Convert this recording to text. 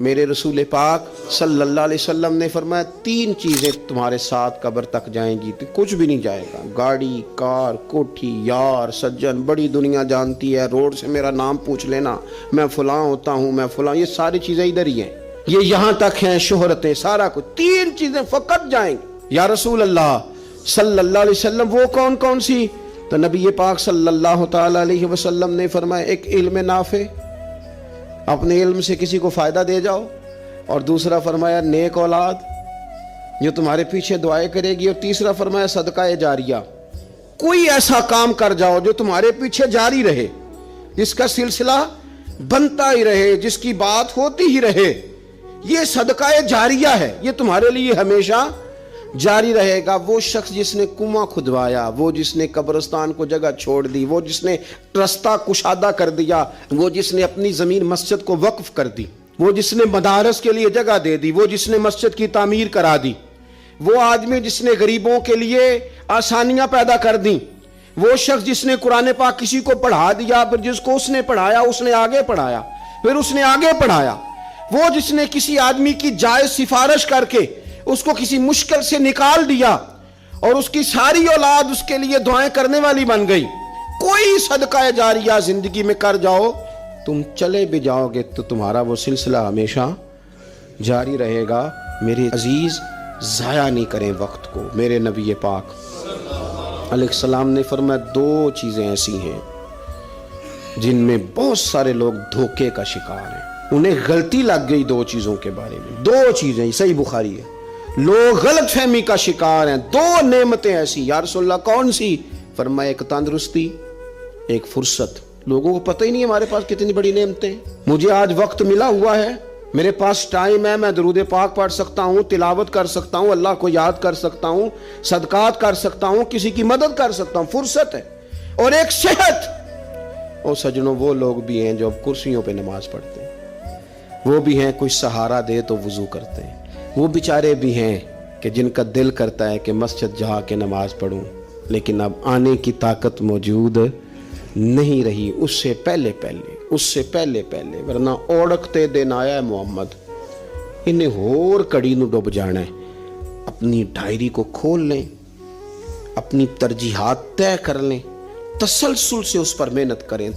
میرے رسول پاک صلی اللہ علیہ وسلم نے فرمایا 3 چیزیں تمہارے ساتھ قبر تک جائیں گی تو کچھ بھی نہیں جائے گا. گاڑی، کار، کوٹھی، یار، سجن، بڑی دنیا جانتی ہے، روڈ سے میرا نام پوچھ لینا، میں فلاں ہوتا ہوں، میں فلاں، یہ ساری چیزیں ادھر ہی ہیں، یہ یہاں تک ہیں، شہرتیں، سارا کچھ. 3 چیزیں فقط جائیں گی. یا رسول اللہ صلی اللہ علیہ وسلم وہ کون کون سی؟ تو نبی پاک صلی اللہ تعالی علیہ وسلم نے فرمایا ایک علم نافع، اپنے علم سے کسی کو فائدہ دے جاؤ، اور دوسرا فرمایا نیک اولاد جو تمہارے پیچھے دعائیں کرے گی، اور تیسرا فرمایا صدقہ جاریہ، کوئی ایسا کام کر جاؤ جو تمہارے پیچھے جاری رہے، جس کا سلسلہ بنتا ہی رہے، جس کی بات ہوتی ہی رہے. یہ صدقہ جاریہ ہے، یہ تمہارے لیے ہمیشہ جاری رہے گا. وہ شخص جس نے کنواں کھدوایا، وہ جس نے قبرستان کو جگہ چھوڑ دی، وہ جس نے رستہ کشادہ کر دیا، وہ جس نے اپنی زمین مسجد کو وقف کر دی، وہ جس نے مدارس کے لیے جگہ دے دی، وہ جس نے مسجد کی تعمیر کرا دی، وہ آدمی جس نے غریبوں کے لیے آسانیاں پیدا کر دیں، وہ شخص جس نے قرآن پاک کسی کو پڑھا دیا، پھر جس کو اس نے پڑھایا اس نے آگے پڑھایا، پھر اس نے آگے پڑھایا، وہ جس نے کسی آدمی کی جائز سفارش کر کے اس کو کسی مشکل سے نکال دیا اور اس کی ساری اولاد اس کے لیے دعائیں کرنے والی بن گئی. کوئی صدقہ جاریہ زندگی میں کر جاؤ، تم چلے بھی جاؤ گے تو تمہارا وہ سلسلہ ہمیشہ جاری رہے گا. میرے عزیز ضائع نہیں کریں وقت کو. میرے نبی پاک علیہ السلام نے فرمایا 2 چیزیں ایسی ہیں جن میں بہت سارے لوگ دھوکے کا شکار ہیں. انہیں غلطی لگ گئی 2 چیزوں کے بارے میں. 2 چیزیں، صحیح بخاری ہے، لوگ غلط فہمی کا شکار ہیں. 2 نعمتیں ایسی. یا رسول اللہ کون سی؟ فرمایا ایک تندرستی، ایک فرصت. لوگوں کو پتہ ہی نہیں ہمارے پاس کتنی بڑی نعمتیں. مجھے آج وقت ملا ہوا ہے، میرے پاس ٹائم ہے، میں درود پاک پڑھ سکتا ہوں، تلاوت کر سکتا ہوں، اللہ کو یاد کر سکتا ہوں، صدقات کر سکتا ہوں، کسی کی مدد کر سکتا ہوں. فرصت ہے. اور ایک صحت. اور سجنوں وہ لوگ بھی ہیں جو اب کرسیوں پہ نماز پڑھتے ہیں، وہ بھی ہیں کوئی سہارا دے تو وضو کرتے ہیں، وہ بیچارے بھی ہیں کہ جن کا دل کرتا ہے کہ مسجد جا کے نماز پڑھوں، لیکن اب آنے کی طاقت موجود نہیں رہی. اس سے پہلے ورنہ اوڑکتے دن آیا ہے محمد، انہیں ہور کڑی نو ڈوب جانا ہے. اپنی ڈائری کو کھول لیں، اپنی ترجیحات طے کر لیں، تسلسل سے اس پر محنت کریں.